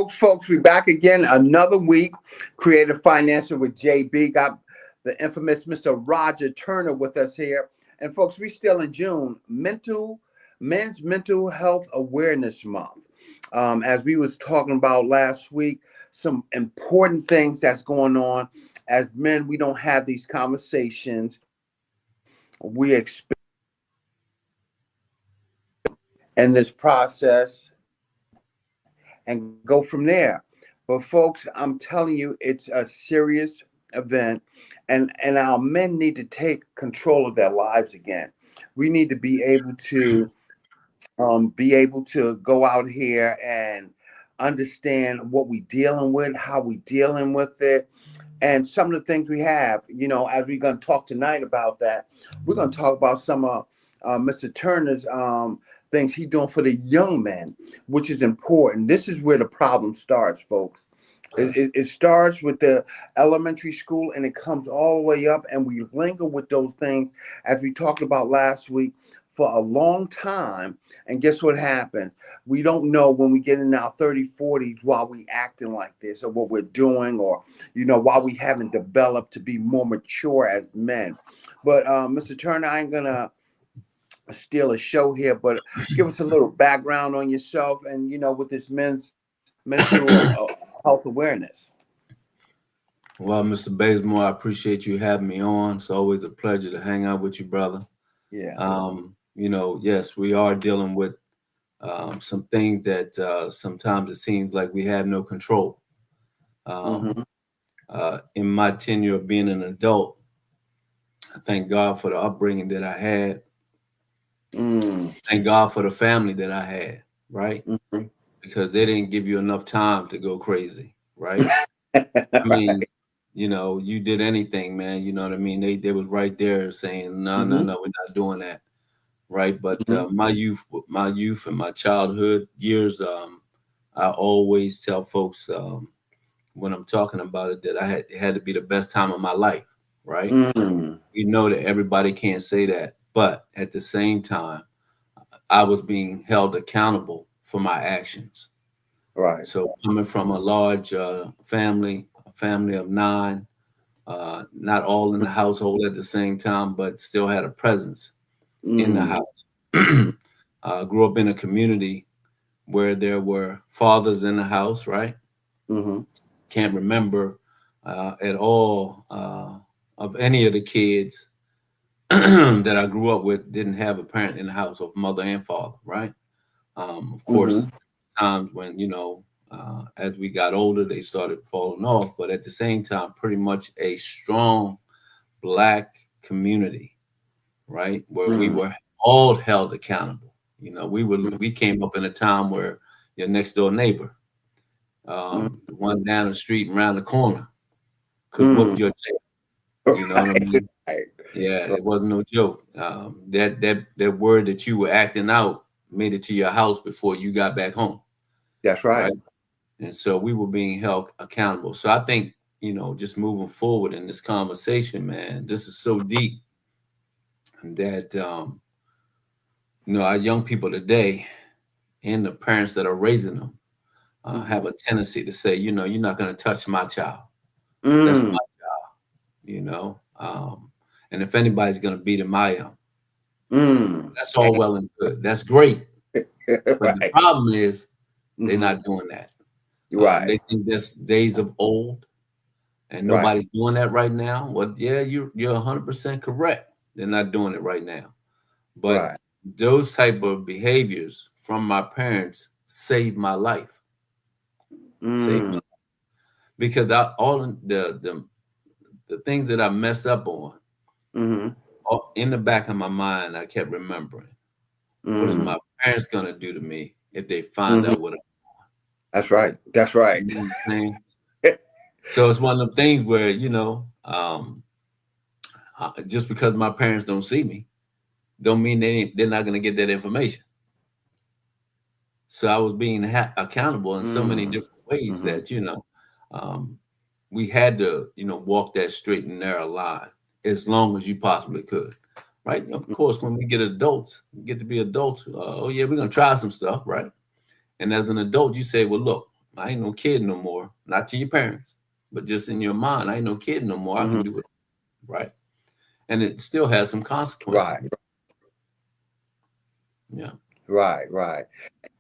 Folks, we back again another week. Creative Financial with JB. Got the infamous Mr. Roger Turner with us here. And folks, we still in June, Men's Mental Health Awareness Month. As we was talking about last week, some important things that's going on. As men, we don't have these conversations. We expect in this process and go from there. But folks, I'm telling you, it's a serious event, and our men need to take control of their lives again. We need to be able to go out here and understand what we dealing with, how we dealing with it, and some of the things we have. As we're going to talk tonight about that, we're going to talk about some of Mr. Turner's things he's doing for the young men, which is important. This is where the problem starts, folks. It starts with the elementary school and it comes all the way up, and we linger with those things, as we talked about last week, for a long time. And guess what happens? We don't know when we get in our 30s, 40s why we acting like this, or what we're doing, or why we haven't developed to be more mature as men. But Mr. Turner, I ain't gonna steal a show here, but give us a little background on yourself and with this men's mental health awareness. Well, Mr. Bazemore, I appreciate you having me on. It's always a pleasure to hang out with you, brother. Yeah. Yes, we are dealing with some things that sometimes it seems like we have no control. In my tenure of being an adult, I thank God for the upbringing that I had. Thank God for the family that I had, right? Because they didn't give you enough time to go crazy, right? I mean, you did anything, man. You know what I mean? They was right there saying, no, we're not doing that, right? But my youth and my childhood years, I always tell folks when I'm talking about it that it had to be the best time of my life, right? You know that everybody can't say that, but at the same time, I was being held accountable for my actions. Right. So coming from a large family, a family of 9, not all in the household at the same time, but still had a presence in the house. Grew up in a community where there were fathers in the house, right? Can't remember at all of any of the kids that I grew up with didn't have a parent in the house, of mother and father, right? Of course, times when, as we got older, they started falling off, but at the same time, pretty much a strong Black community, right? Where we were all held accountable. We came up in a time where your next door neighbor, the one down the street and around the corner, could whoop your tail. You know what I mean? Yeah, it wasn't no joke. That word that you were acting out made it to your house before you got back home. That's right. And so we were being held accountable. So I think, just moving forward in this conversation, man, this is so deep that, our young people today and the parents that are raising them have a tendency to say, you're not going to touch my child. That's my child, and if anybody's going to beat him, I am. That's all well and good. That's great. But the problem is they're not doing that. Right. They think that's days of old, and nobody's doing that right now. Well, yeah, you're 100% correct. They're not doing it right now. But those type of behaviors from my parents saved my life. Saved my life. Because all the things that I messed up on, in the back of my mind, I kept remembering, what is my parents gonna do to me if they find out what I'm doing? That's right. That's right. You know what I'm saying? So it's one of them things where, just because my parents don't see me, don't mean they're not gonna get that information. So I was being accountable in so many different ways that, we had to, walk that straight and narrow line as long as you possibly could, right? Of course, when we get adults, we get to be adults. Oh yeah, we're gonna try some stuff, right? And as an adult, you say, well, look, I ain't no kid no more. Not to your parents, but just in your mind, I ain't no kid no more. I Hmm. can do it, right? And it still has some consequences. Right. Yeah. Right. Right.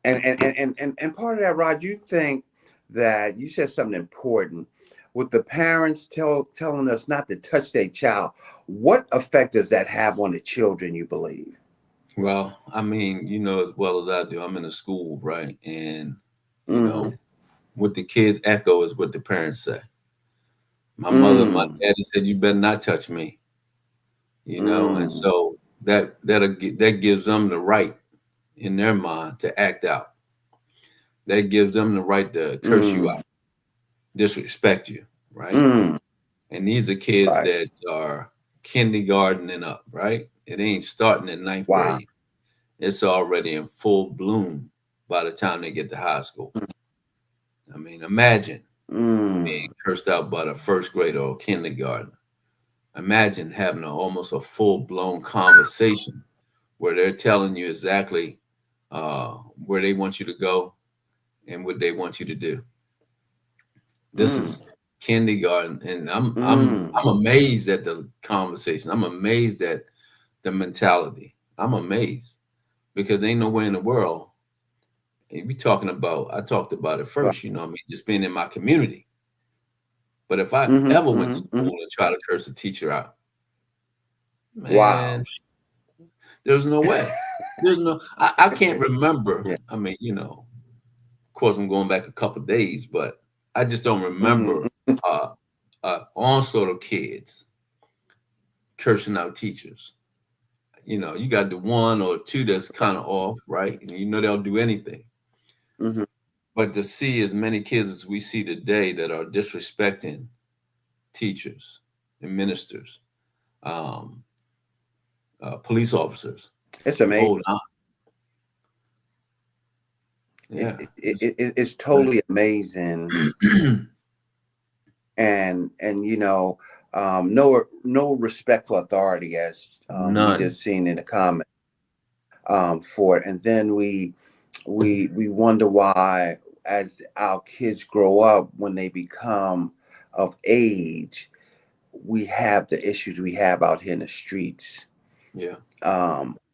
And part of that, Rod, you think that you said something important with the parents telling us not to touch their child. What effect does that have on the children, you believe? Well, I mean, you know as well as I do, I'm in a school, right? And you Mm-hmm. know, what the kids echo is what the parents say. My Mm. daddy said, "You better not touch me," and Mm. so that gives them the right in their mind to act out. That gives them the right to curse you Mm. out, disrespect you, right? Mm. And these are kids Right. that are kindergarten and up, right? It ain't starting at ninth Wow. grade. It's already in full bloom by the time they get to high school. I mean, imagine Mm. being cursed out by the first grader or kindergarten. Imagine having almost a full blown conversation where they're telling you exactly where they want you to go and what they want you to do. This Mm. is kindergarten, and Mm. I'm amazed at the conversation. I'm amazed at the mentality. I'm amazed because there ain't nowhere in the world. And we talking about. I talked about it Right. first. You know, what I mean, just being in my community. But if I Mm-hmm. ever went to Mm-hmm. Mm-hmm. school and tried to curse a teacher out, Wow. man, there's no way. There's no. I can't remember. Yeah. I mean, of course, I'm going back a couple of days, but I just don't remember Mm-hmm. uh, onslaught of kids cursing out teachers. You got the one or two that's kind of off, right? And they'll do anything. Mm-hmm. But to see as many kids as we see today that are disrespecting teachers and ministers, um, police officers, It's the whole amazing. nine. It, Yeah. it, it, it's totally amazing, and no respect for authority, as we None. just seen in the comment, for it. And then we wonder why, as our kids grow up, when they become of age, we have the issues we have out here in the streets, Yeah.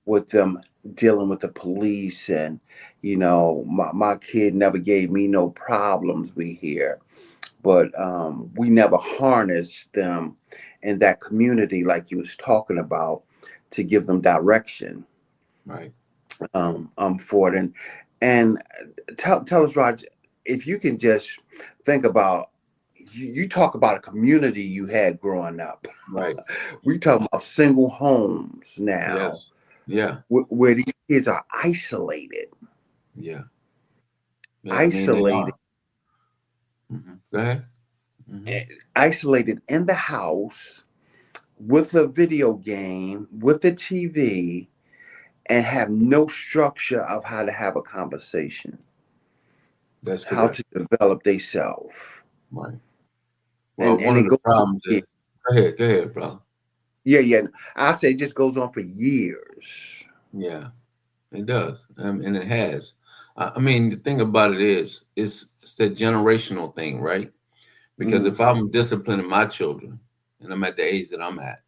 with them dealing with the police. And my kid never gave me no problems, we hear, but we never harnessed them in that community like you was talking about, to give them direction, Right. for it. And tell us, Roger, if you can just think about, you talk about a community you had growing up. Right. We talk about single homes now, Yes. Yeah. where these kids are isolated, Yeah. Yeah. I mean, they isolated, are. Go ahead. eh, Hmm. isolated in the house with a video game, with the TV, and have no structure of how to have a conversation, That's how correct. to develop themselves. Right. Well, And one it of the goes on problems for is, years. go ahead, brother. Yeah, yeah. I say it just goes on for years. Yeah, it does, and it has. I mean, the thing about it is, it's that generational thing, right? Because Hmm. if I'm disciplining my children, and I'm at the age that I'm at,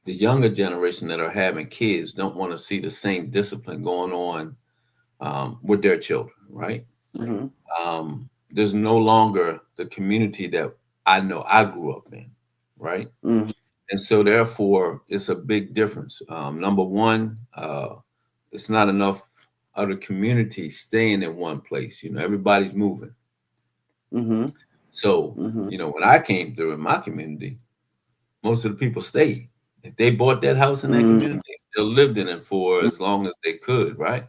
the younger generation that are having kids don't want to see the same discipline going on with their children, right? Hmm. There's no longer the community that I know I grew up in, right? Hmm. And so, therefore, it's a big difference. Number one, it's not enough of the community staying in one place. Everybody's moving. Hmm. So, Hmm. when I came through in my community, most of the people stayed. If they bought that house in that Hmm. community, they still lived in it for as long as they could, right?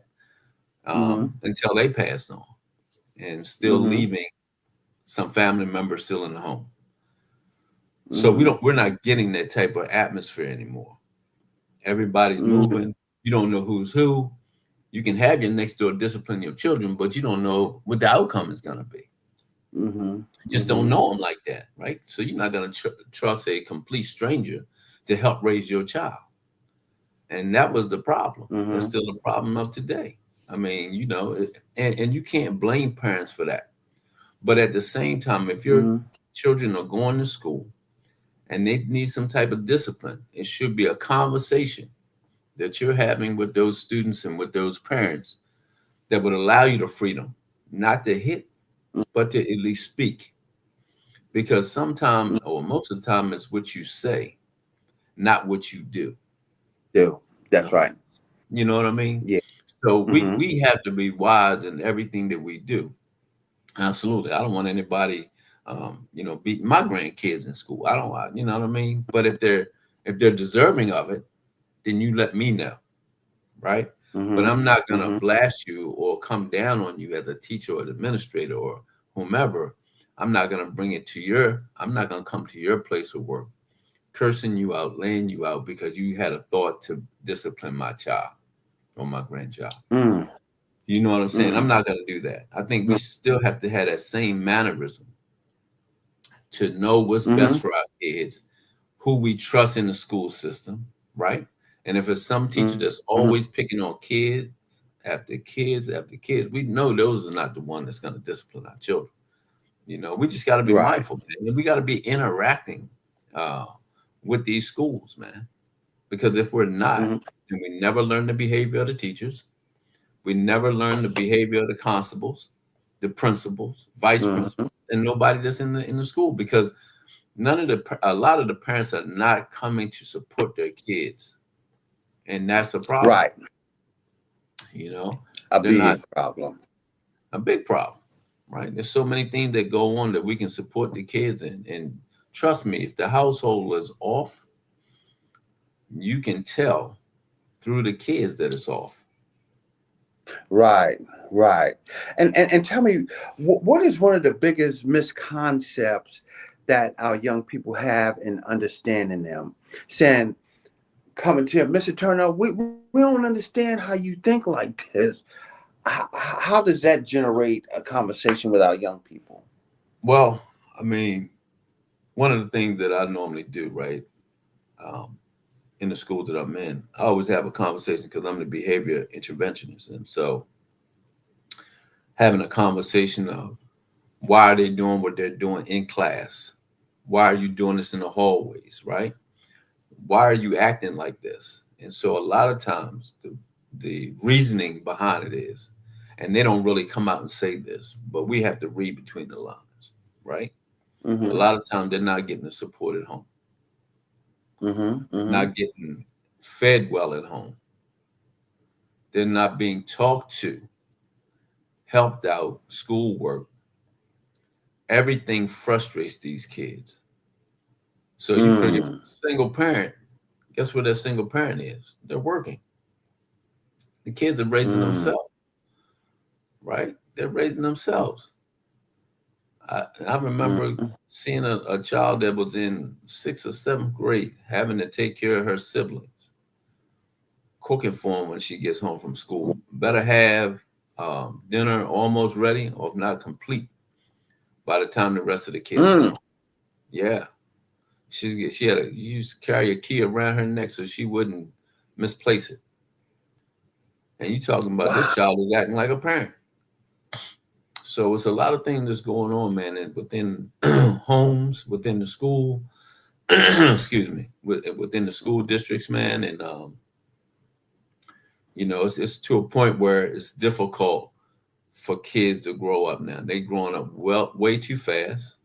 Hmm. Until they passed on, and still Hmm. leaving some family members still in the home. So Hmm. we're not getting that type of atmosphere anymore. Everybody's Hmm. moving. You don't know who's who. You can have your next door discipline your children, but you don't know what the outcome is going to be. Hmm. You just don't Hmm. know them like that, right? So you're not going to trust a complete stranger to help raise your child. And that was the problem. That's Hmm. still the problem of today. I mean, and you can't blame parents for that. But at the same time, if your Mm-hmm. children are going to school and they need some type of discipline, it should be a conversation that you're having with those students and with those parents that would allow you the freedom not to hit, but to at least speak. Because sometimes, or most of the time, it's what you say, not what you do. Do. You That's know, right. you know what I mean? Yeah. So we Mm-hmm. we have to be wise in everything that we do. Absolutely. I don't want anybody, beating my grandkids in school. I don't, you know what I mean? But if they're deserving of it, then you let me know, right? But Mm-hmm. I'm not gonna Mm-hmm. blast you or come down on you as a teacher or an administrator or whomever. I'm not gonna come to your place of work, cursing you out, laying you out because you had a thought to discipline my child or my grandchild. Mm-hmm. You know what I'm saying? I'm Mm-hmm. not gonna do that. I think we still have to have that same mannerism to know what's best Mm-hmm. for our kids, who we trust in the school system, right? And if it's some teacher that's Mm-hmm. always picking on kids after kids, we know those are not the one that's going to discipline our children. We just got to be Right. mindful, man. And we got to be interacting uh, with these schools, man. Because if we're not, Mm-hmm. then we never learn the behavior of the teachers. We never learn the behavior of the constables, the principals, vice Mm-hmm. principals, and nobody that's in the school because a lot of the parents are not coming to support their kids, and that's a problem. Right. You know, A they're not big problem. a big problem, right? There's so many things that go on that we can support the kids in, and trust me, if the household is off, you can tell through the kids that it's off. Right. Right. And tell me, what is one of the biggest misconceptions that our young people have in understanding them? Saying, coming to him, Mr. Turner, we don't understand how you think like this. How does that generate a conversation with our young people? Well, I mean, one of the things that I normally do, right, um, in the school that I'm in, I always have a conversation because I'm the behavior interventionist, and so having a conversation of why are they doing what they're doing in class? Why are you doing this in the hallways, right? Why are you acting like this? And so a lot of times the reasoning behind it is, and they don't really come out and say this, but we have to read between the lines, right? A Mm-hmm. lot of times they're not getting the support at home, Mm-hmm. Mm-hmm. not getting fed well at home. They're not being talked to, helped out, schoolwork. Everything frustrates these kids. So you figure Mm. single parent, guess what that single parent is? They're working. The kids are raising Mm. themselves, right? They're raising themselves. I remember Mm. seeing a child that was in sixth or seventh grade having to take care of her siblings, cooking for them when she gets home from school. Better have dinner almost ready, or if not complete, by the time the rest of the kids get Mm. home. Yeah, she used to carry a key around her neck so she wouldn't misplace it. And you talking about this Wow. child is acting like a parent. So it's a lot of things that's going on, man, and within homes, within the school, excuse me, within the school districts, man, and it's to a point where it's difficult for kids to grow up now. They growing up well way too fast,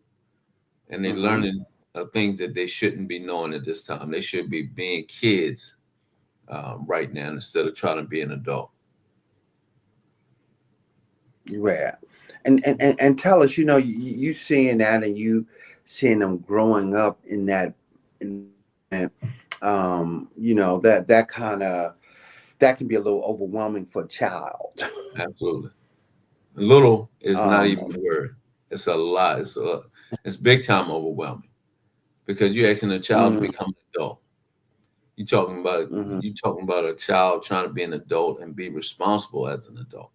and they Mm-hmm. learning things that they shouldn't be knowing at this time. They should be being kids right now instead of trying to be an adult. Yeah. And tell us, you seeing that and you seeing them growing up in that environment, that kind of that can be a little overwhelming for a child. Absolutely. Little is not um, even the word. It's a lot. It's big time overwhelming because you're asking a child to mm, become an adult. You talking about mhm. you talking about a child trying to be an adult and be responsible as an adult.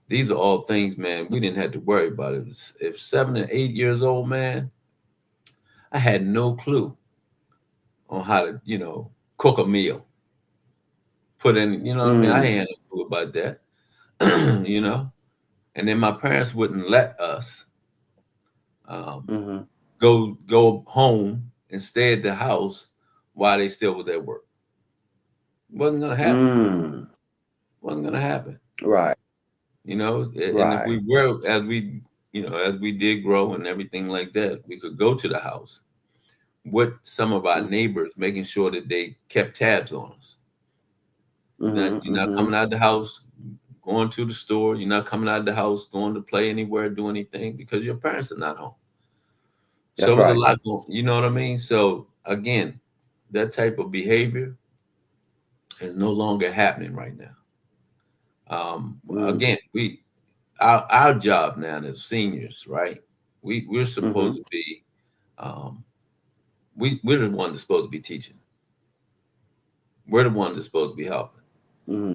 These are all things, man, we didn't have to worry about. If 7 and 8 years old, man, I had no clue on how to, cook a meal. Put in, you know what I mean? I Mm, ain't had no clue about that. you know. And then my parents wouldn't let us um, Mm-hmm. go home and stay at the house while they still was at work. Wasn't gonna happen. Mm. Wasn't gonna happen. Right. You know. And if Right. we were, as we did grow and everything like that, we could go to the house with some of our neighbors, making sure that they kept tabs on us. That Mm-hmm. you're not Mm-hmm. coming out the house, going to the store. You're not coming out of the house, going to play anywhere, do anything because your parents are not home. So That's it was a right. lot going, you know what I mean? So again, that type of behavior is no longer happening right now. Mm. Again, our job now as seniors, right? We're supposed Mm-hmm. to be um, we're the ones that's supposed to be teaching. We're the ones that's supposed to be helping. Mm-hmm.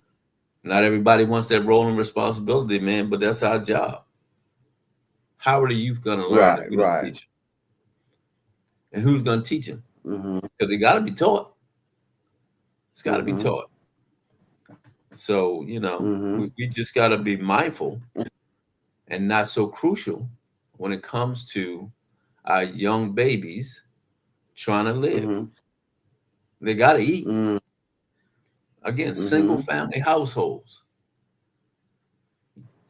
Not everybody wants that role and responsibility, man, but that's our job. How are the youth going to learn if Right. we don't Right. teach them? And who's going to teach them? Mm-hmm. Because they got to be taught. It's got to be Mm-hmm. taught. So, Mm-hmm. we just got to be mindful and not so crucial when it comes to our young babies trying to live. Mm-hmm. They got to eat. Mm-hmm. Again, single Mm-hmm. family households,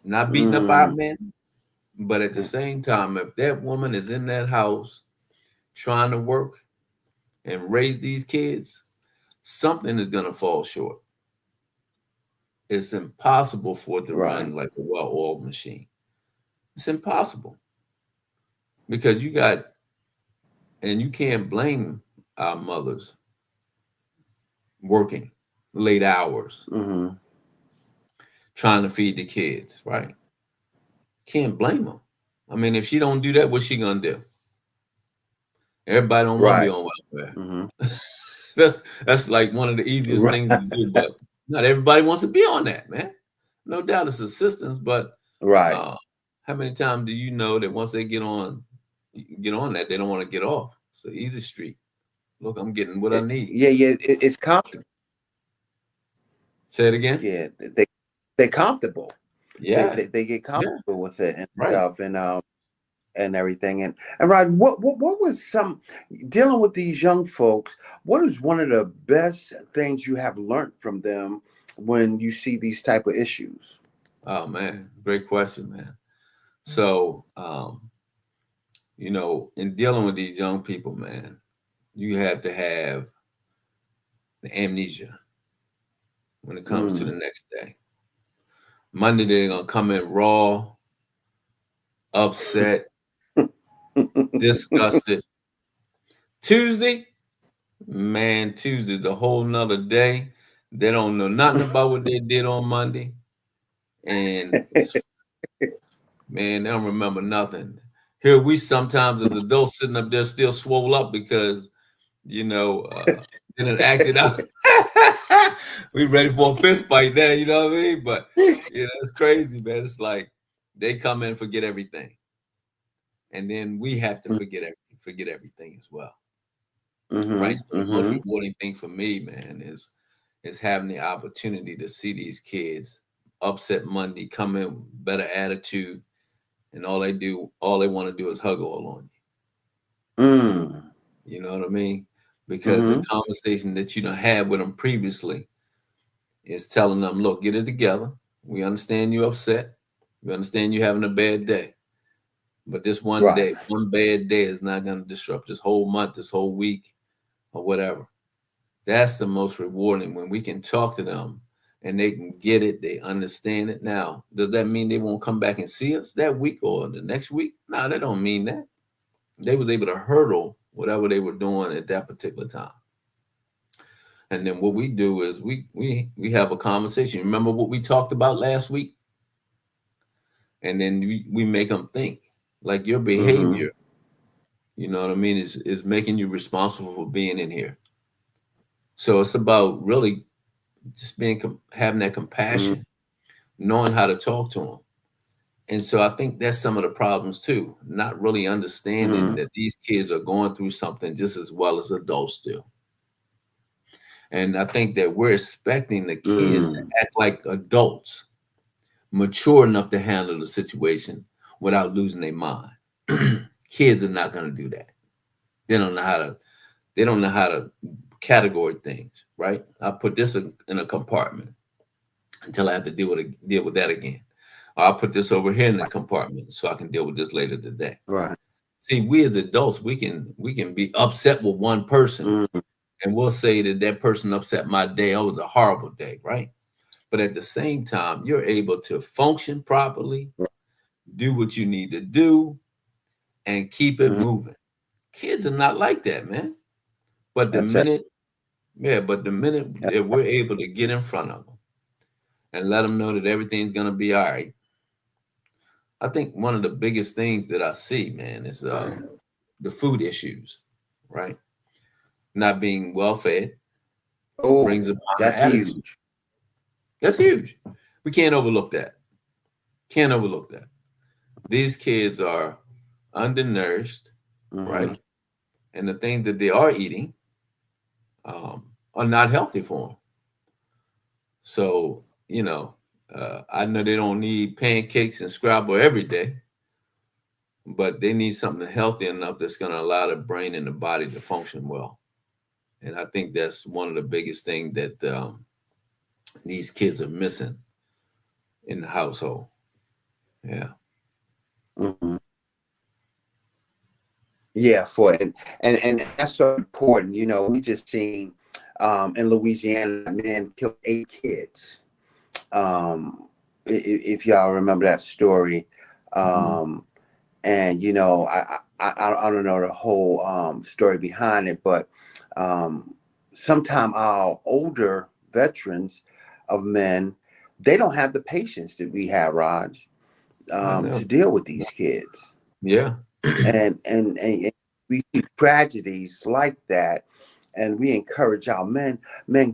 not beating up our Mm-hmm. men, but at the same time, if that woman is in that house trying to work and raise these kids, something is going to fall short. It's impossible for it to Right. run like a well-oiled machine. It's impossible because and you can't blame our mothers working late hours Mm-hmm. trying to feed the kids, right? Can't blame them. I mean, if she don't do that, what's she gonna do? Everybody don't want to be Right. on welfare. Mm-hmm. That's like one of the easiest Right. things to do, but not everybody wants to be on that, man. No doubt it's assistance, but Right. uh, how many times do you know that once they get on that, they don't want to get off? It's an easy street. Look, I'm getting what I need. Yeah. Yeah. It's comfortable. Say it again. Yeah. They're comfortable. Yeah, They get yeah, comfortable with it and right. stuff and everything. And Rod, what was some dealing with these young folks? What is one of the best things you have learned from them when you see these type of issues? Oh man, great question, man. So, in dealing with these young people, man, you have to have the amnesia when it comes to the Mm. next day. Monday, they're gonna come in raw, upset, disgusted. Tuesday, man, Tuesday's a whole nother day. They don't know nothing about what they did on Monday, and man, they don't remember nothing. Here we sometimes as adults sitting up there still swole up because you know, then it acted out. We ready for a fist fight there, you know what I mean? But it's crazy, man. It's like they come in, forget everything, and then we have to forget everything as well. All right. Mm-hmm. So the most Mm-hmm. rewarding thing for me, man, is having the opportunity to see these kids upset Monday, come in with better attitude, and all they want to do is hug all on Mm. you. You know what I mean? Because the Mm-hmm. conversation that you don't had with them previously is telling them, look, get it together. We understand you're upset. We understand you're having a bad day. But this one Right. day, one bad day is not going to disrupt this whole month, this whole week, or whatever. That's the most rewarding when we can talk to them and they can get it, they understand it. Now, does that mean they won't come back and see us that week or the next week? No, that don't mean that. They was able to hurdle whatever they were doing at that particular time. And then what we do is we have a conversation. Remember what we talked about last week? And then we make them think. Like your Mm-hmm. behavior, you know what I mean, is making you responsible for being in here. So it's about really just having that Mm-hmm. compassion, knowing how to talk to them. And so I think that's some of the problems too, not really understanding Mm-hmm. that these kids are going through something just as well as adults do. And I think that we're expecting the kids to Mm-hmm. act like adults, mature enough to handle the situation without losing their mind. Kids are not going to do that. They don't know how to. They don't know how to categorize things, right? I put this in a compartment until I have to deal with that again. Or I'll put this over here in the compartment so I can deal with this later today. Right. See, we as adults, we can be upset with one person, Mm-hmm. and we'll say that that person upset my day. Oh, it was a horrible day, right? But at the same time, you're able to function properly, do what you need to do, and keep it Mm-hmm. moving. Kids are not like that, man. But the That's it. minute, yeah, but the minute that we're able to get in front of them and let them know that everything's gonna be all right, I think one of the biggest things that I see, man, is the food issues, right? Not being well fed Oh, brings upon an that's attitude. huge. That's huge. We can't overlook that. Can't overlook that. These kids are undernourished, Mm-hmm. right? And the things that they are eating um, are not healthy for them. So, I know they don't need pancakes and Scrabble every day, but they need something healthy enough that's going to allow the brain and the body to function well. And I think that's one of the biggest things that these kids are missing in the household. Yeah. Mm-hmm. Yeah, for it. And that's so important. We just seen in Louisiana, a man killed 8 kids. If y'all remember that story. Mhm. Um, and I don't know the whole story behind it, but sometimes our older veterans of men, they don't have the patience that we have, Raj, I know. to deal with these kids. Yeah. And we see tragedies like that, and we encourage our men,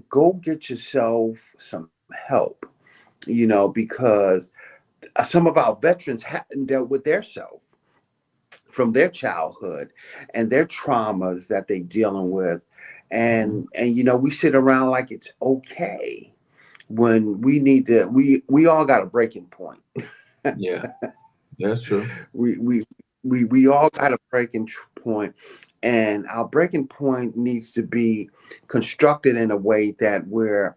go get yourself some help, because some of our veterans haven't dealt with their self from their childhood and their traumas that they dealing with. Mhm. And we sit around like it's okay when we need to. We all got a breaking point. Yeah. That's true. We all got a breaking point, and our breaking point needs to be constructed in a way that we're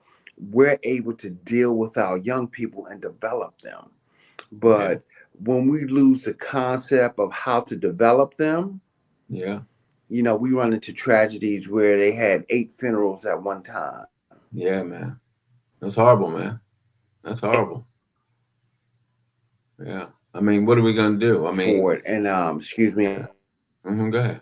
able to deal with our young people and develop them. Yeah. But when we lose the concept of how to develop them, Yeah. we run into tragedies where they had 8 funerals at one time. Yeah, man. That's horrible, man. That's horrible. Yeah. I mean, what are we gonna do? I mean, For it. And excuse me, go ahead.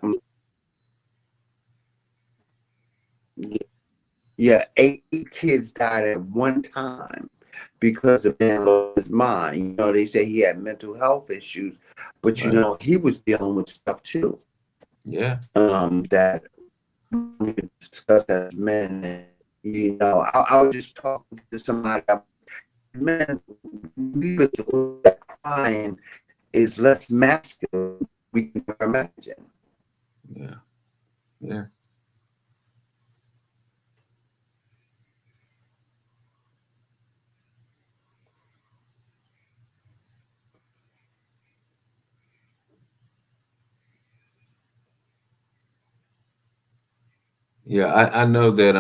yeah, 8 kids died at one time because the man lost his mind. They say he had mental health issues, but Right. he was dealing with stuff too. Yeah. That we could discuss as men. And, I was just talking to somebody. Men, we would look at crying is less masculine we can imagine. Yeah. Yeah. Yeah. I know that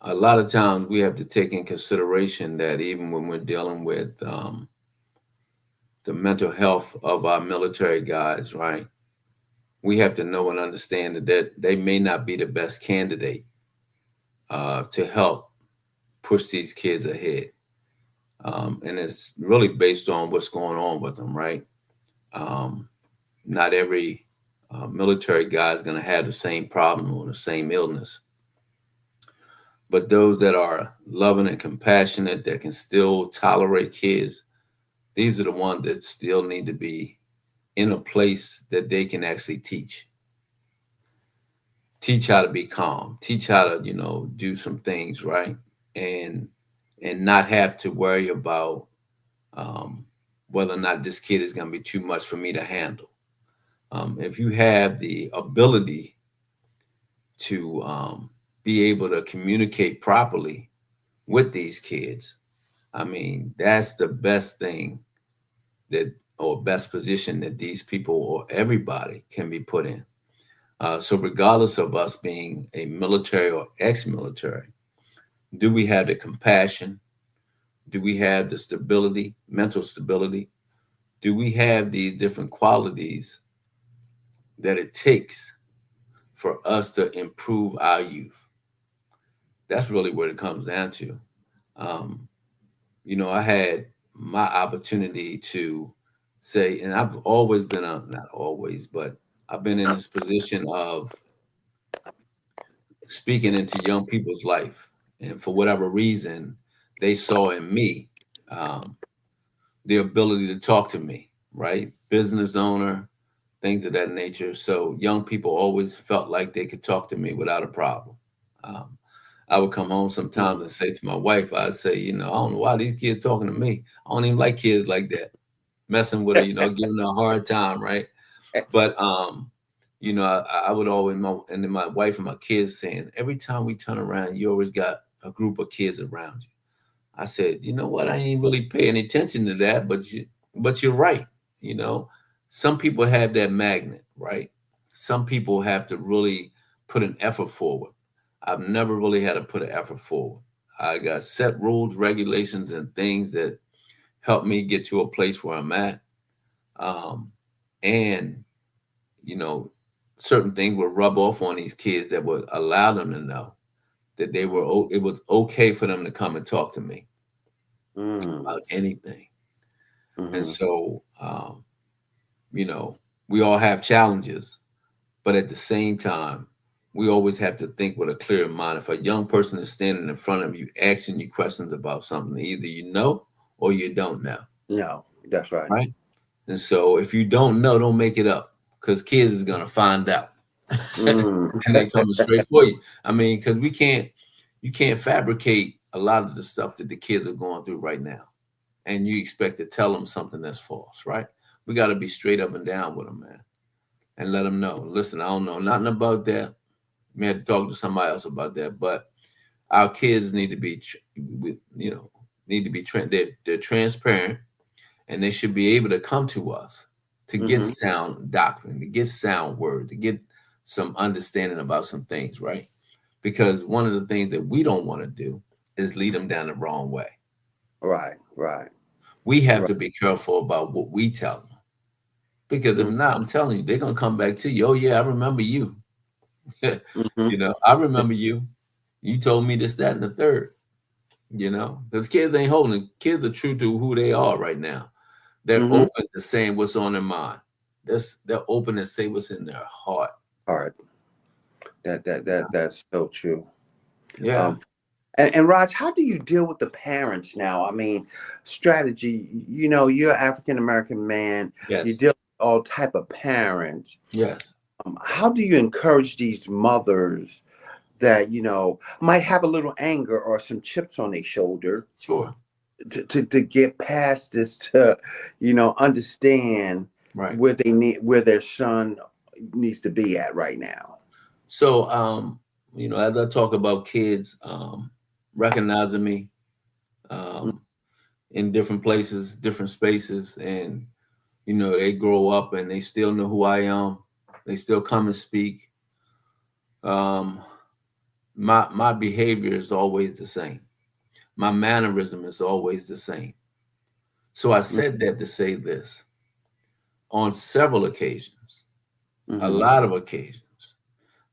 a lot of times we have to take in consideration that even when we're dealing with the mental health of our military guys, right? We have to know and understand that they may not be the best candidate to help push these kids ahead. And it's really based on what's going on with them, right? Um, Not every military guy is going to have the same problem or the same illness, but those that are loving and compassionate that can still tolerate kids, these are the ones that still need to be in a place that they can actually teach how to be calm, teach how to do some things right, and not have to worry about um, whether or not this kid is going to be too much for me to handle. If you have the ability to be able to communicate properly with these kids, I mean, that's the best thing that, or best position that these people or everybody can be put in. So, regardless of us being a military or ex-military, do we have the compassion? Do we have the stability, mental stability? Do we have these different qualities that it takes for us to improve our youth? That's really what it comes down to. Um, I had my opportunity to say, and I've always been not always, but I've been in this position of speaking into young people's life. And for whatever reason, they saw in me um, the ability to talk to me, right? Business owner, things of that nature. So young people always felt like they could talk to me without a problem. Um, I would come home sometimes and say to my wife, I'd say, I don't know why these kids talking to me. I don't even like kids like that, messing with her, giving her a hard time, right? But I would always, and then my wife and my kids saying, every time we turn around, you always got a group of kids around you. I said, you know what? I ain't really paying attention to that, but you're right. You know, some people have that magnet, right? Some people have to really put an effort forward. I've never really had to put an effort forward. I got set rules, regulations, and things that help me get to a place where I'm at. Um, and you know, certain things would rub off on these kids that would allow them to know that it was okay for them to come and talk to me Mm. about anything. And Mm-hmm. so, you know, we all have challenges, but at the same time, we always have to think with a clear mind. If a young person is standing in front of you asking you questions about something, either you know or you don't know, No, that's right. right? And so if you don't know, don't make it up because kids is gonna find out. Mm. And they coming straight for you. I mean, because you can't fabricate a lot of the stuff that the kids are going through right now, and you expect to tell them something that's false, right? We got to be straight up and down with them, man, and let them know. Listen, I don't know nothing about that. We had to talk to somebody else about that, but our kids need to be, need to be they're transparent, and they should be able to come to us to get Mm-hmm. sound doctrine, to get sound word, to get some understanding about some things, right? Because one of the things that we don't want to do is lead them down the wrong way. Right, right, We have right. to be careful about what we tell them. Because if Mm-hmm. not, I'm telling you, they're gonna come back to you. Oh yeah, I remember you. Mm-hmm. I remember you. You told me this, that, and the third. Because kids ain't holding. Kids are true to who they are right now. They're Mm-hmm. open to saying what's on their mind. They're open to say what's in their heart. All right. That's so true. Yeah. Um, and Raj, how do you deal with the parents now? I mean, strategy. You're an African American man. You Yes. deal with all type of parents. Yes. How do you encourage these mothers that might have a little anger or some chips on their shoulder Sure. to get past this, to understand Right. where their son needs to be at right now? So, as I talk about kids recognizing me Mm. um, in different places, different spaces, and they grow up and they still know who I am. They still come and speak. Um, my behavior is always the same. My mannerism is always the same. So I Mm. said that to say this: on several occasions, a Mm-hmm. lot of occasions,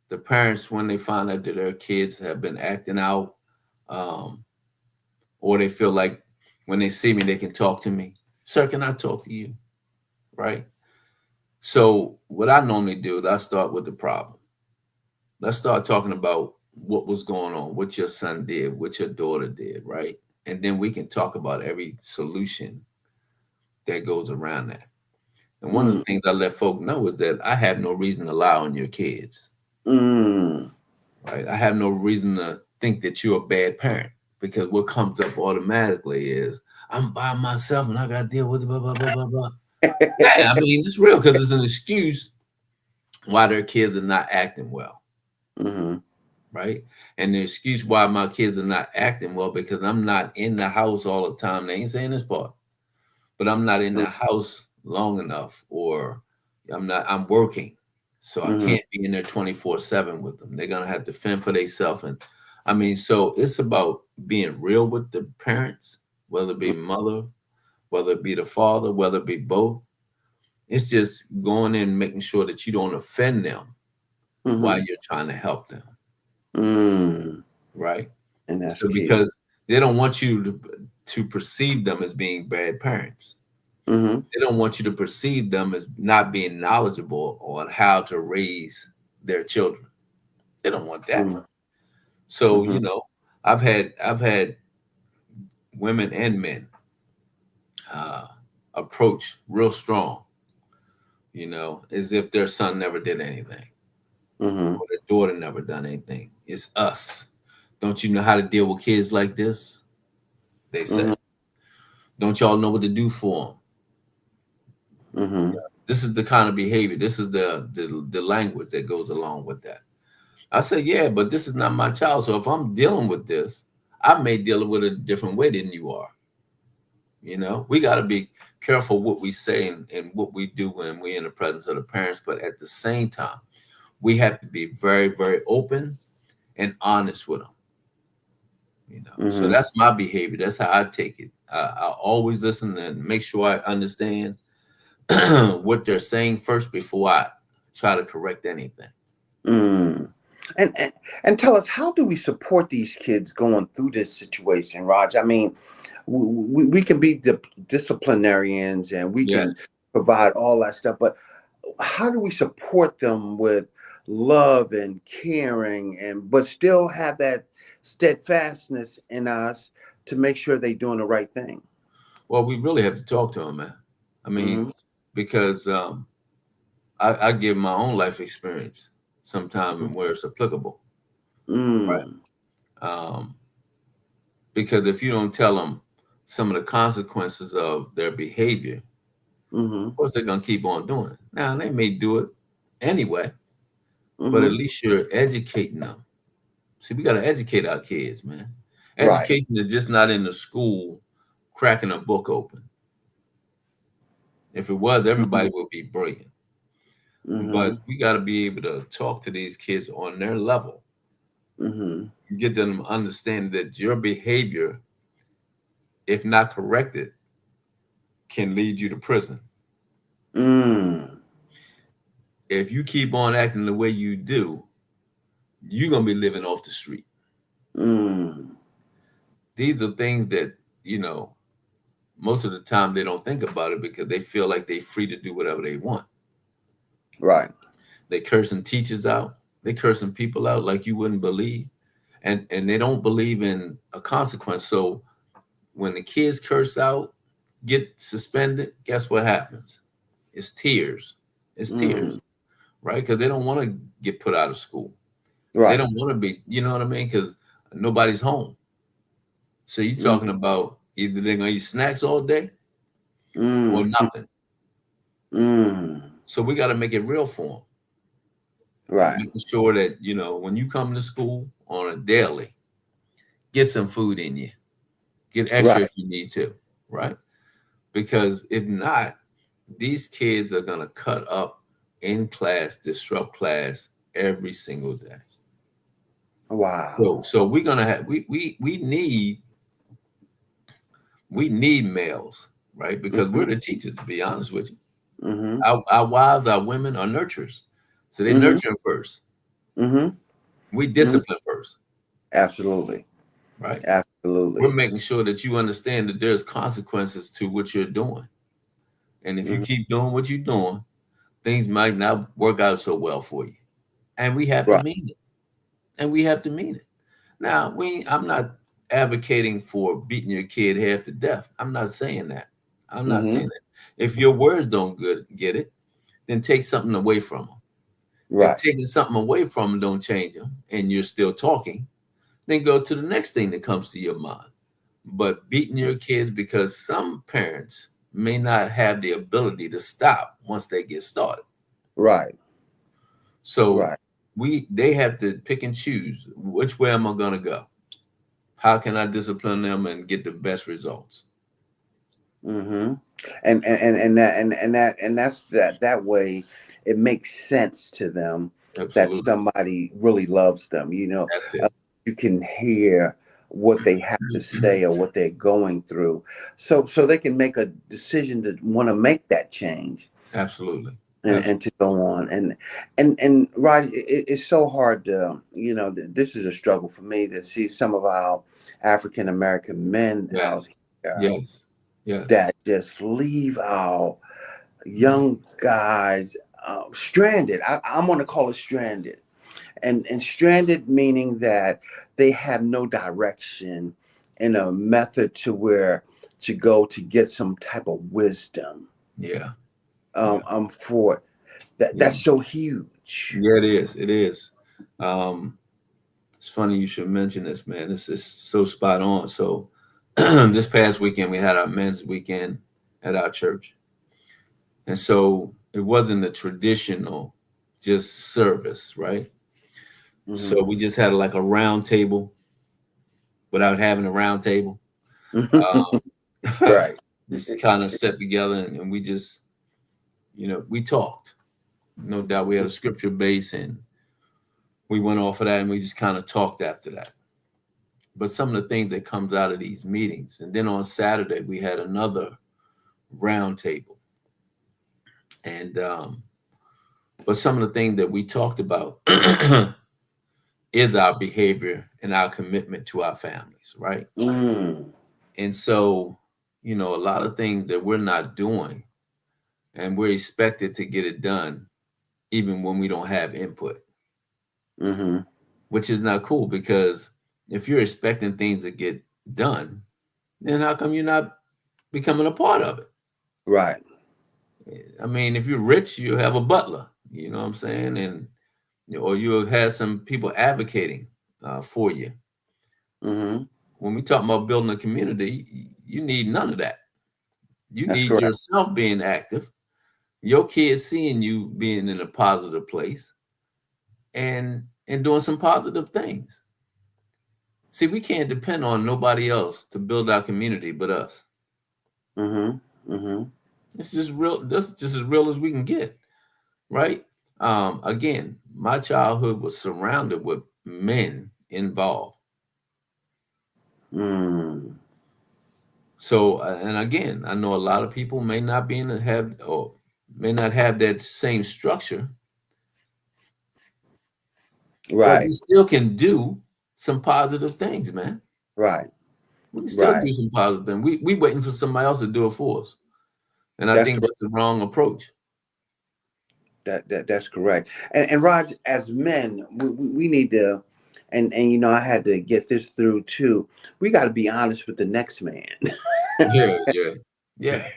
the parents, when they find out that their kids have been acting out, um, or they feel like when they see me, they can talk to me. Sir, can I talk to you? Right. So what I normally do is I start with the problem. Let's start talking about what was going on, what your son did, what your daughter did, right? And then we can talk about every solution that goes around that. And one of the Mm. things I let folk know is that I have no reason to lie on your kids, Mm. right? I have no reason to think that you're a bad parent because what comes up automatically is I'm by myself and I got to deal with blah, blah, blah, blah, blah. Yeah, I mean, it's real because it's an excuse why their kids are not acting well, Mm-hmm. right? And the excuse why my kids are not acting well because I'm not in the house all the time. They ain't saying this part, but I'm not in the house long enough, or I'm working, so I Mm-hmm. can't be in there 24/7 with them. They're gonna have to fend for themselves. And I mean, so it's about being real with the parents, whether it be mother, whether it be the father, whether it be both. It's just going in and making sure that you don't offend them while Mm-hmm. you're trying to help them, Mm. right? And that's So key. because they don't want you to perceive them as being bad parents. Mm-hmm. They don't want you to perceive them as not being knowledgeable on how to raise their children. They don't want that. So, Mm-hmm. I've had women and men uh, approach real strong, as if their son never did anything Mm-hmm. or their daughter never done anything. It's us. Don't you know how to deal with kids like this? They say. Mm-hmm. Don't y'all know what to do for them? Mm-hmm. This is the kind of behavior. This is the language that goes along with that. I say, yeah, but this is not my child. So if I'm dealing with this, I may deal with it a different way than you are. We got to be careful what we say and what we do when we're in the presence of the parents. But at the same time, we have to be very, very open and honest with them. So Mm-hmm. that's my behavior. That's how I take it. I always listen and make sure I understand what they're saying first before I try to correct anything. Mm. And tell us, how do we support these kids going through this situation, Raj? I mean, we can be disciplinarians and we Yes. can provide all that stuff, but how do we support them with love and caring, and but still have that steadfastness in us to make sure they're doing the right thing? Well, we really have to talk to them, man. I mean, Mm-hmm. because I give my own life experience sometime and where it's applicable, Mm. right? Because if you don't tell them some of the consequences of their behavior, Mm-hmm. of course they're gonna keep on doing it. Now they may do it anyway, but at Mm-hmm. least you're educating them. See, we gotta educate our kids, man. Right. Education is just not in the school cracking a book open. If it was, Mm-hmm. everybody would be brilliant. But Mm-hmm. we got to be able to talk to these kids on their level, Mm-hmm. get them to understand that your behavior, if not corrected, can lead you to prison. Mm. If you keep on acting the way you do, you're going to be living off the street. Mm. These are things that, you know, most of the time they don't think about it because they feel like they're free to do whatever they want. Right. They cursing teachers out. They cursing people out like you wouldn't believe. And they don't believe in a consequence. So when the kids curse out, get suspended, guess what happens? It's tears. It's Mm. tears, right? Because they don't want to get put out of school. They Right. don't want to be, you know what I mean? Because nobody's home. So you're Mm. talking about either they're gonna eat snacks all day or Mm. nothing. Mm. So we got to make it real for them, Right. making sure that when you come to school on a daily, get some food in you, get extra Right. if you need to, right? Because if not, these kids are gonna cut up in class, disrupt class every single day. So Wow. so we're gonna have we need males, right? Because Mm-hmm. we're the teachers, to be honest with you. Mm-hmm. Our wives, our women are nurturers. So they Mm-hmm. nurture first. Mm-hmm. We Mm-hmm. discipline first, Absolutely. right? We're Absolutely. making sure that you understand that there's consequences to what you're doing. And if you Mm-hmm. keep doing what you're doing, things might not work out so well for you. And we have to Right. mean it. And we have to mean it. Now, I'm not advocating for beating your kid half to death. I'm not saying that. I'm not Mm-hmm. saying that. If your words don't get it, then take something away from them. If Right. taking something away from them don't change them and you're still talking, then go to the next thing that comes to your mind. But beating your kids, because some parents may not have the ability to stop once they get started. Right. So Right. they have to pick and choose which way am I gonna go? How can I discipline them and get the best results? Mm-hmm. And that's that way it makes sense to them that Absolutely. somebody really loves them. That's Uh, it. you can hear what they have to say or what they're going through, so they can make a decision to want to make that change Absolutely. and Absolutely. to go on. And Rod, it's so hard to, this is a struggle for me to see some of our African American men out Yes. here Yes. Yes. that just leave our young guys stranded. I'm going to call it stranded, and stranded meaning that they have no direction and a method to where to go to get some type of wisdom. Yeah. Yeah. I'm for that. Yeah. That's so huge. Yeah, it is. It is. Um, it's funny you should mention this, man. This is so spot on. So this past weekend we had our men's weekend at our church. And so it wasn't a traditional just service, right? Hmm. So we just had like a round table without having a round table. Right. Just kind of sat together and we just, we talked. No doubt we had a scripture base and we went off of that and we just kind of talked after that. But some of the things that comes out of these meetings, and then on Saturday we had another round table, and but some of the things that we talked about is our behavior and our commitment to our families, right? Mm. And so, a lot of things that we're not doing, and we're expected to get it done, even when we don't have input, Hmm. which is not cool because if you're expecting things to get done, then how come you're not becoming a part of it? Right. I mean, if you're rich, you have a butler, you know what I'm saying? And or you'll have some people advocating for you. Hmm. When we talk about building a community, you need none of that. You That's need correct. yourself being active, your kids seeing you being in a positive place and doing some positive things. See, we can't depend on nobody else to build our community but us. Hmm. Hmm. It's just real. That's just as real as we can get, right? Again, my childhood was surrounded with men involved. Mm. So, and again, I know a lot of people may not be in the have or may not have that same structure, but we Right. still can do some positive things, man. Right. We can still Right. do some positive things. We waiting for somebody else to do it for us, and I That's think correct. that's the wrong approach. That's correct. And Raj, as men, we need to, and I had to get this through too. We got to be honest with the next man. Yeah, yeah, yeah,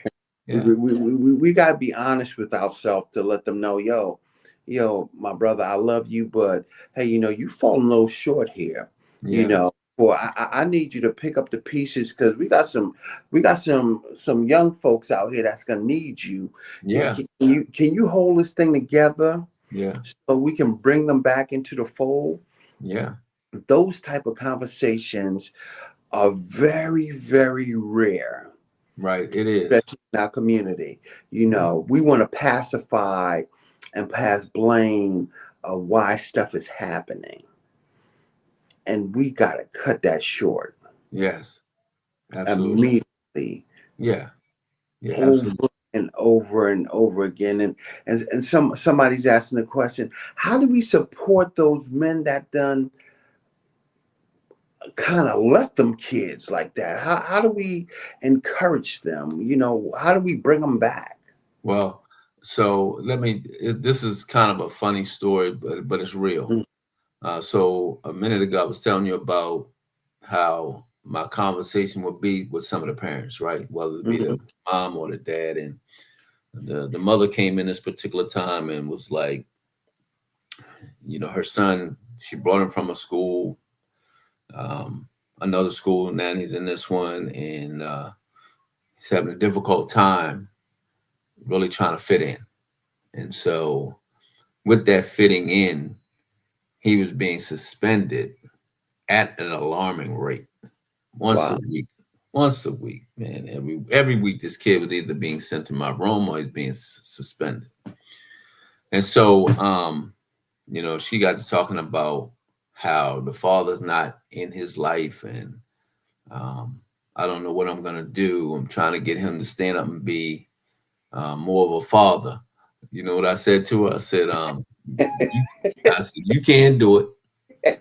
yeah, We got to be honest with ourselves to let them know, my brother, I love you, but hey, you falling a little short here. You yeah, know, for I need you to pick up the pieces because we got some young folks out here that's gonna need you. yeah, Can you hold this thing together yeah, so we can bring them back into the fold? yeah. Those type of conversations are very, very rare, Right. It is. especially in our community. Yeah. We want to pacify and pass blame of why stuff is happening. And we got to cut that short Yes. Absolutely. immediately, Yeah. Yeah. over Absolutely. and over and over again. And somebody's asking the question, how do we support those men that done kind of left them kids like that? How do we encourage them? How do we bring them back? Well, so this is kind of a funny story, but it's real. Mm. So a minute ago, I was telling you about how my conversation would be with some of the parents, right? Whether it be the Mhm. mom or the dad. And the mother came in this particular time and was like, her son, she brought him from a school, um, another school, and now he's in this one, and he's having a difficult time really trying to fit in. And so with that fitting in, he was being suspended at an alarming rate once a Wow. week. Once a week, man. Every week, this kid was either being sent to my room or he's being suspended. And so, she got to talking about how the father's not in his life, and um, I don't know what I'm gonna do. I'm trying to get him to stand up and be more of a father. You know what I said to her? I said, you, I said, you can't do it.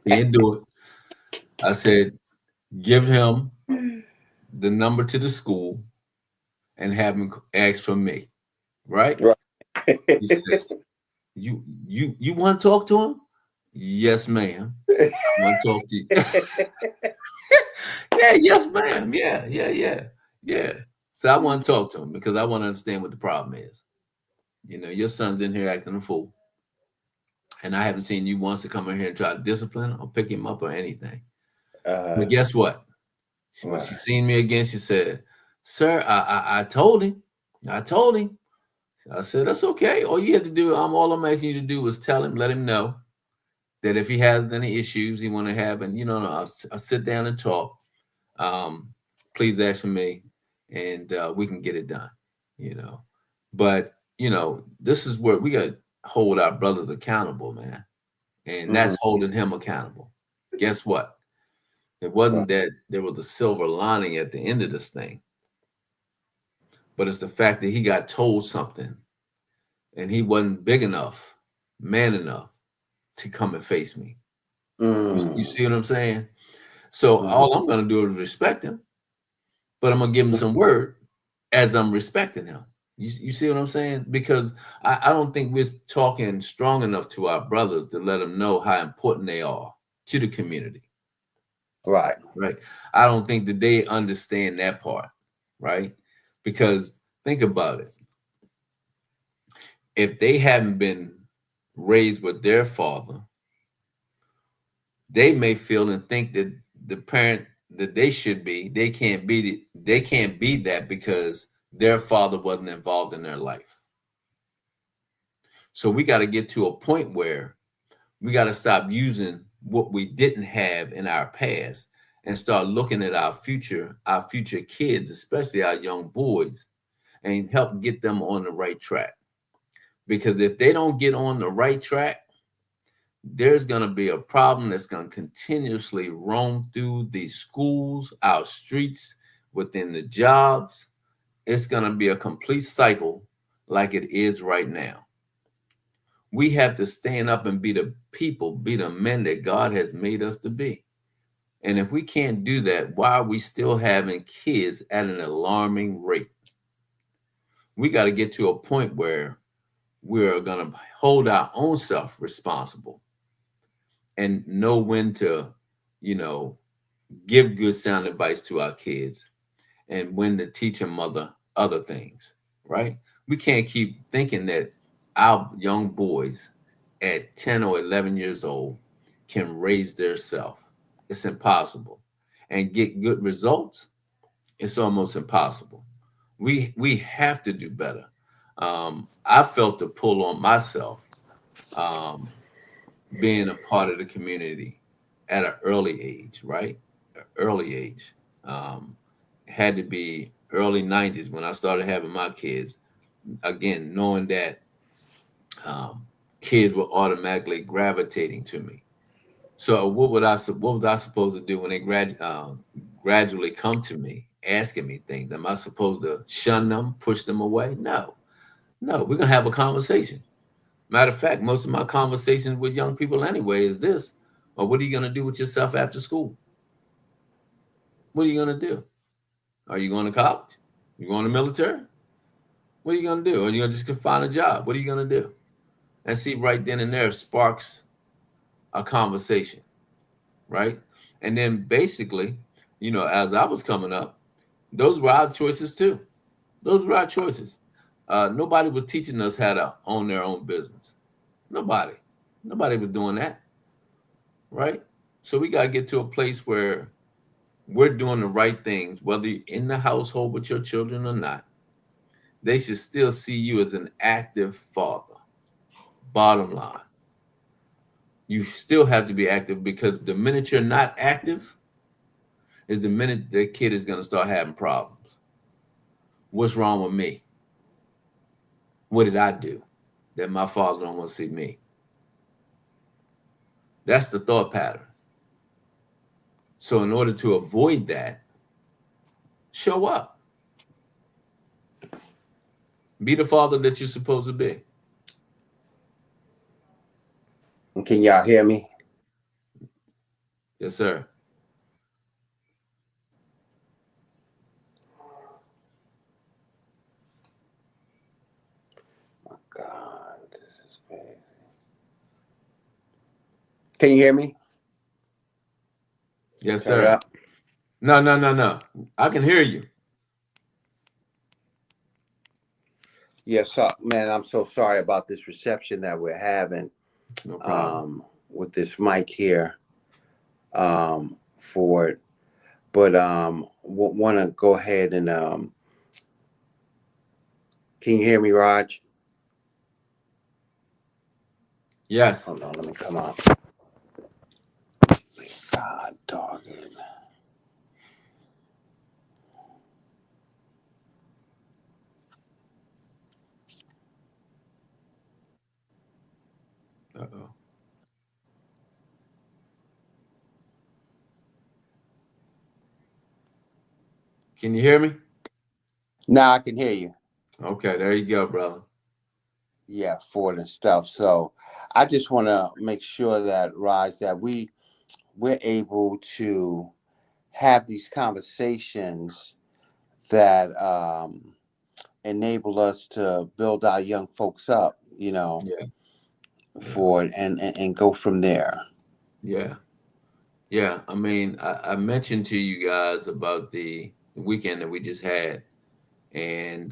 Can't do it. I said, give him the number to the school and have him ask for me. Right? Right. He said, you want to talk to him? Yes, ma'am. I want to talk to you. Yeah, yes, ma'am. Yeah. So I want to talk to him because I want to understand what the problem is. Your son's in here acting a fool, and I haven't seen you once to come in here and try to discipline or pick him up or anything. But guess what? When she Right. seen me again, she said, "Sir, I told him. I told him." I said, "That's okay. All you have to do, all I'm asking you to do is tell him, let him know that if he has any issues he want to have, and I'll sit down and talk. Um, please ask for me, and we can get it done. You know, but this is where we got to hold our brothers accountable, man, and Mhm. that's holding him accountable. Guess what? It Right. wasn't that there was a silver lining at the end of this thing, but it's the fact that he got told something and he wasn't big enough, man enough to come and face me. You Mm. see what I'm saying? So Mhm. all I'm gonna do is respect him, but I'm gonna give him some word as I'm respecting him. You see what I'm saying? Because I don't think we're talking strong enough to our brothers to let them know how important they are to the community, Right. right? I don't think that they understand that part, right? Because think about it. If they haven't been raised with their father, they may feel and think that the parent that they should be, they can't be that because their father wasn't involved in their life. So we got to get to a point where we got to stop using what we didn't have in our past and start looking at our future kids, especially our young boys, and help get them on the right track. Because if they don't get on the right track, there's going to be a problem that's going to continuously roam through the schools, our streets, within the jobs. It's going to be a complete cycle like it is right now. We have to stand up and be the people, be the men that God has made us to be. And if we can't do that, why are we still having kids at an alarming rate? We got to get to a point where we're going to hold our own self responsible and know when to, you know, give good sound advice to our kids and when to teach them other things, right? We can't keep thinking that our young boys at 10 or 11 years old can raise their self. It's impossible. And get good results, it's almost impossible. We have to do better. I felt the pull on myself, um, being a part of the community at an early age, right? Early age. Um, had to be early 90s when I started having my kids. Again, knowing that um, kids were automatically gravitating to me. So what was I supposed to do when they gradually come to me asking me things? Am I supposed to shun them, push them away? No, no. We're gonna have a conversation. Matter of fact, most of my conversations with young people anyway is this: or what are you gonna do with yourself after school? What are you gonna do? Are you going to college? You going to military? What are you gonna do? Are you gonna just find a job? What are you gonna do? And see, right then and there sparks a conversation, right? And then basically, as I was coming up, those were our choices too. Those were our choices. Nobody was teaching us how to own their own business. Nobody. Nobody was doing that, right? So we gotta get to a place where we're doing the right things, whether you're in the household with your children or not. They should still see you as an active father. Bottom line. You still have to be active, because the minute you're not active is the minute the kid is going to start having problems. What's wrong with me? What did I do that my father don't want to see me? That's the thought pattern. So in order to avoid that, show up. Be the father that you're supposed to be. Can y'all hear me? Yes, sir. God, this is crazy. Can you hear me? Yes, Turn it sir. up. No, no, no, no. I can hear you. Yes, man. I'm so sorry about this reception that we're having No problem. with this mic here for it. But want to go ahead and can you hear me, Raj? Yes. Hold on, let me come out. God, dog it. Uh-oh. Can you hear me? Now I can hear you. Okay, there you go, brother. Yeah, Ford and stuff. So I just want to make sure that, Raj, that we're able to have these conversations that enable us to build our young folks up, Yeah, yeah, for it, and go from there. yeah, yeah. I mean, I mentioned to you guys about the weekend that we just had, and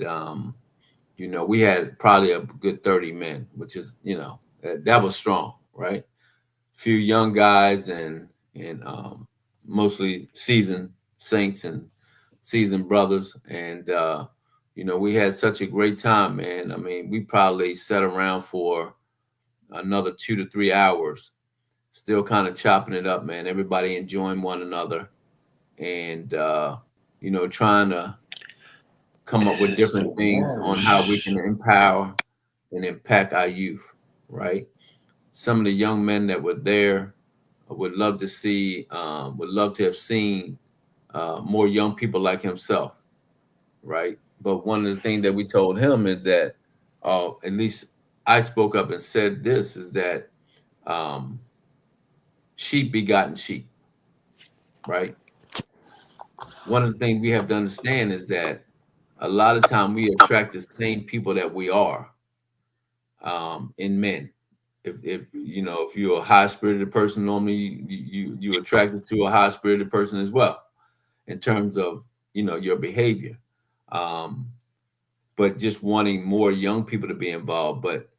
we had probably a good 30 men, which is, that was strong, right? Few young guys and mostly seasoned saints and seasoned brothers, and we had such a great time, man. I mean, we probably sat around for another 2 to 3 hours, still kind of chopping it up, man. Everybody enjoying one another, and trying to come up This with is the different things on how we worst. can empower and impact our youth, right? Some of the young men that were there would love to see, would love to have seen more young people like himself, right? But one of the things that we told him is that, at least I spoke up and said this, is that um, sheep begotten sheep, right? One of the things we have to understand is that a lot of time we attract the same people that we are, in men. If you're a high spirited person, normally you attracted to a high spirited person as well, in terms of your behavior. Um, but just wanting more young people to be involved. But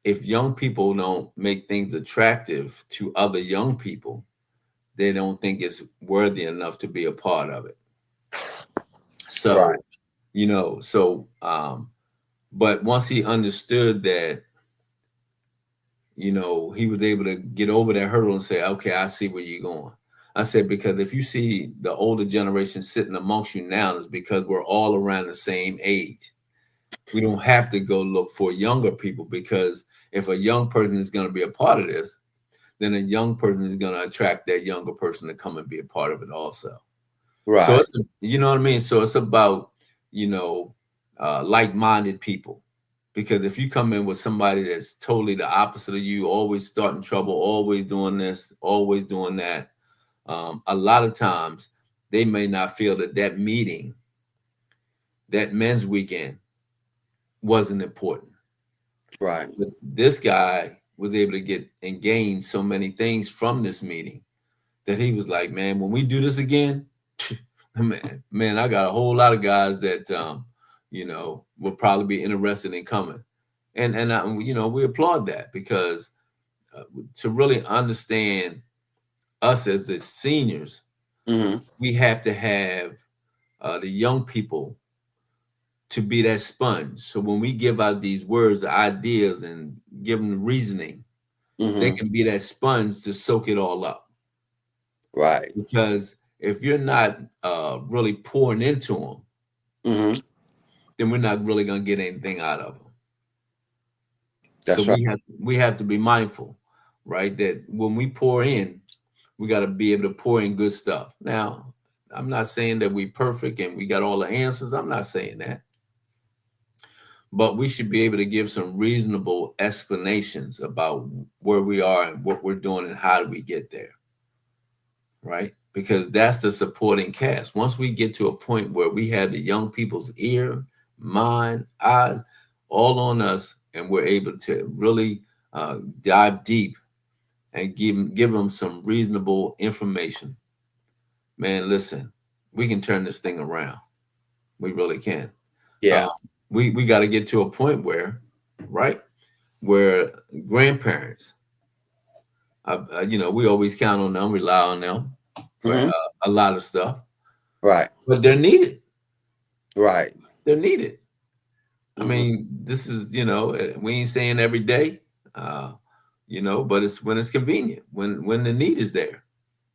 if young people don't make things attractive to other young people, they don't think it's worthy enough to be a part of it. Right. So, but once he understood that, he was able to get over that hurdle and say, okay, I see where you're going. I said, because if you see the older generation sitting amongst you now, it's because we're all around the same age. We don't have to go look for younger people, because if a young person is going to be a part of this, then a young person is going to attract that younger person to come and be a part of it also. So Right. you know what I mean? So it's about, you know, like-minded people. Because if you come in with somebody that's totally the opposite of you, always starting trouble, always doing this, always doing that, a lot of times they may not feel that meeting, that men's weekend, wasn't important. Right. But this guy was able to get and gain so many things from this meeting that he was like, man, when we do this again, man, I got a whole lot of guys that will probably be interested in coming. And we applaud that, because to really understand us as the seniors, Mm-hmm. we have to have the young people to be that sponge. So when we give out these words, ideas, and give them reasoning, they Mm-hmm. can be that sponge to soak it all up. Right. Because if you're not really pouring into them, Mm-hmm. then we're not really gonna get anything out of them. So That's right. we have to be mindful, right? That when we pour in, we got to be able to pour in good stuff. Now, I'm not saying that we perfect and we got all the answers. I'm not saying that, but we should be able to give some reasonable explanations about where we are and what we're doing and how do we get there, right? Because that's the supporting cast. Once we get to a point where we have the young people's ear, mind, eyes, all on us, and we're able to really dive deep and give them some reasonable information, man, listen, we can turn this thing around. We really can. Uh, Yeah. we got to get to a point where, right, where grandparents, we always count on them, rely on them for Mm-hmm. a lot of stuff, Right. but they're needed. Right. They're needed. I Mm-hmm. mean, this is, we ain't saying every day, uh, but it's when it's convenient, when the need is there.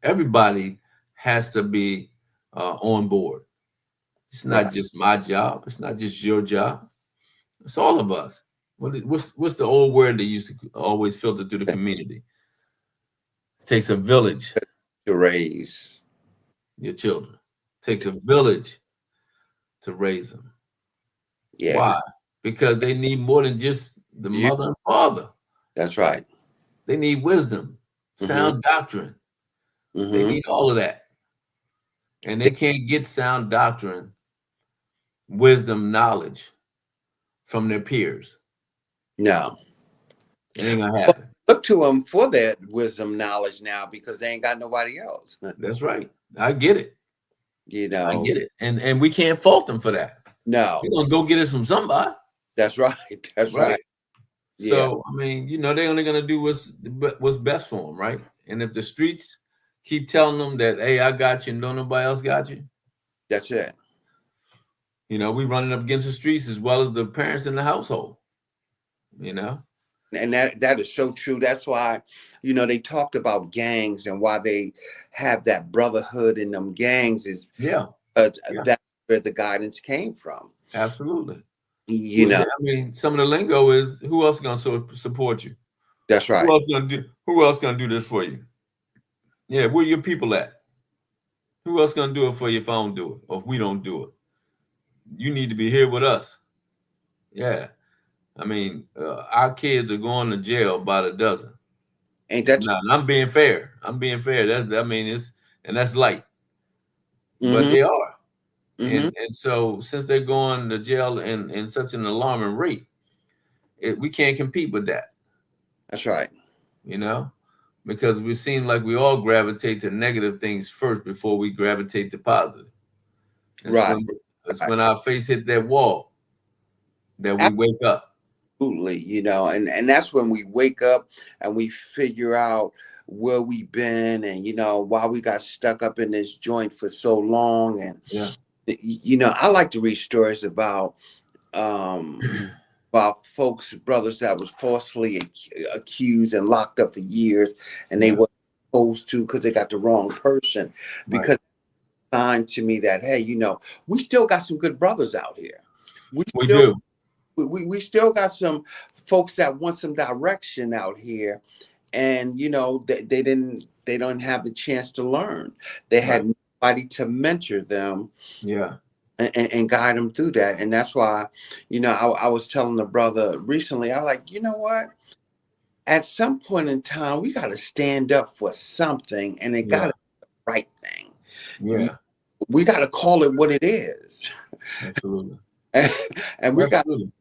Everybody has to be on board. It's not Right. just my job. It's not just your job. It's all of us. What's the old word that used to always filter through the community? It takes a village, To raise. your children. It takes a village to raise them. Yeah. Why? Because they need more than just the You. mother and father. That's right. They need wisdom, Mm-hmm. sound doctrine. They Mm-hmm. need all of that. And they can't get sound doctrine, wisdom, knowledge from their peers. No. It ain't gonna Well, happen. look to them for that wisdom, knowledge now because they ain't got nobody else. That's right. I get it. You I know. get it. And we can't fault them for that. We're No. gonna go get it from somebody, That's right. That's right? right. Yeah. So I mean, they're only gonna do what's best for them, right? And if the streets keep telling them that, hey, I got you, and don't nobody else got you, That's it. we running up against the streets as well as the parents in the household. You know, And that is so true. That's why, they talked about gangs and why they have that brotherhood in them gangs is yeah, yeah, that's where the guidance came from. absolutely. You know, I mean, some of the lingo is who else gonna support you? that's Who right. else gonna do? Who else gonna do this for you? Yeah, where your people at? Who else gonna do it for you if I don't do it, or if we don't do it? You need to be here with us. Yeah, I mean, our kids are going to jail by the dozen. Ain't that? Now, and I'm being fair. I'm being fair. That's light, but Mm-hmm. they are. Mm-hmm. And so since they're going to jail in such an alarming rate, we can't compete with that. That's right. You know, because we seem like we all gravitate to negative things first before we gravitate to positive. It's Right. when it's Right. when our face hit that wall that we wake up. Absolutely. And that's when we wake up and we figure out where we've been and why we got stuck up in this joint for so long. And Yeah. I like to read stories um about folks, brothers that was falsely accused and locked up for years, and they Yeah. were supposed to because they got the wrong person. Right. Because it's a sign to me that hey, we still got some good brothers out here. We We still do. we still got some folks that want some direction out here, and they don't have the chance to learn. They Right. had nobody to mentor them Yeah. and guide them through that. And that's why, I was telling the brother recently, I like, you know what? At some point in time, we got to stand up for something, and it got Yeah. to be the right thing. Yeah. We got to call it what it is, Absolutely. and we got Absolutely.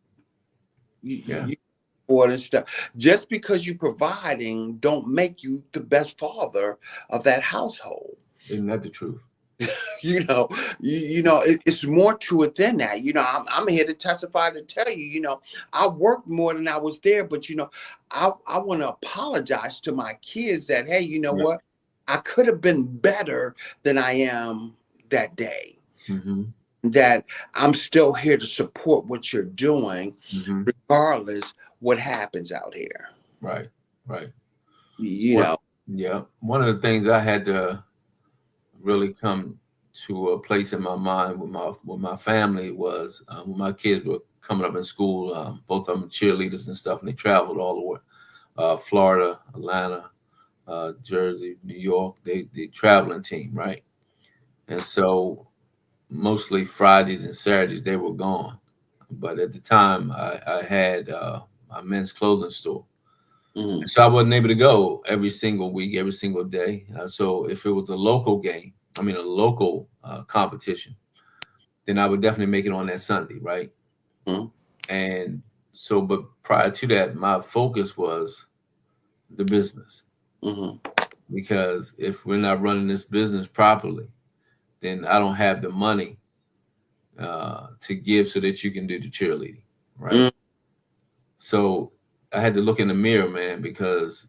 Yeah. you support and stuff. Just because you providing, don't make you the best father of that household. Isn't that the truth? It's more to it than that. I'm here to testify to tell you, I worked more than I was there, but I want to apologize to my kids that hey, you know Yeah. what, I could have been better than I am that day. Mm-hmm. That I'm still here to support what you're doing, Mm-hmm. regardless what happens out here. Right. Right. You What? know. Yeah. One of the things I had to really come to a place in my mind with my family was when my kids were coming up in school. Both of them cheerleaders and stuff, and they traveled all the way, Florida, Atlanta, Jersey, New York. They traveling team, right? And so mostly Fridays and Saturdays they were gone. But at the time, I had my men's clothing store. Mm, So I wasn't able to go every single week, every single day. So if it was a local game, I mean a local competition, then I would definitely make it on that Sunday, right? mm, And so, but prior to that, my focus was the business, mm, because if we're not running this business properly, then I don't have the money to give so that you can do the cheerleading, right? mm, So I had to look in the mirror, man, because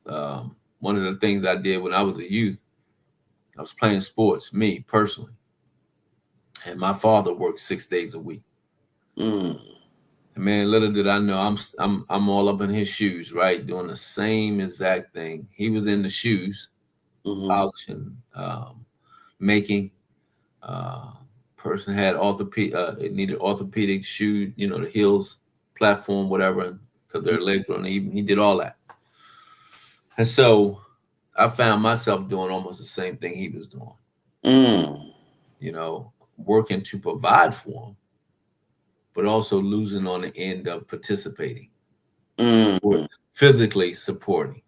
one of the things I did when I was a youth, I was playing sports, me personally, and my father worked 6 days a week. mm, And man, little did I know, I'm all up in his shoes, right, doing the same exact thing. He was in the shoes, mm, polishing, making. Uh, Person had it needed orthopedic shoe, the heels, platform, whatever, because their legs were uneven. He did all that, and so I found myself doing almost the same thing he was doing. mm, You know, working to provide for him, but also losing on the end of participating, support, mm, physically supporting.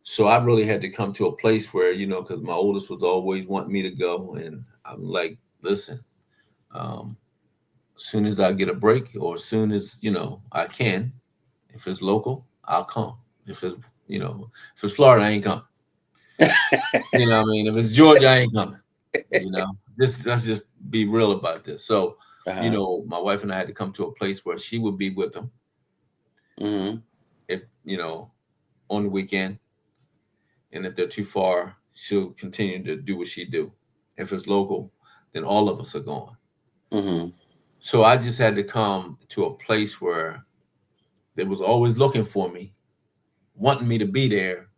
So I really had to come to a place where, because my oldest was always wanting me to go, and I'm like, listen, um, as soon as I get a break, or as soon as I can, if it's local, I'll come. If it's if it's Florida, I ain't coming. What I mean? If it's Georgia, I ain't coming. Let's just be real about this. So, uh-huh, my wife and I had to come to a place where she would be with them mm, if on the weekend, and if they're too far, she'll continue to do what she do. If it's local, then all of us are going. mm, So I just had to come to a place where they was always looking for me, wanting me to be there,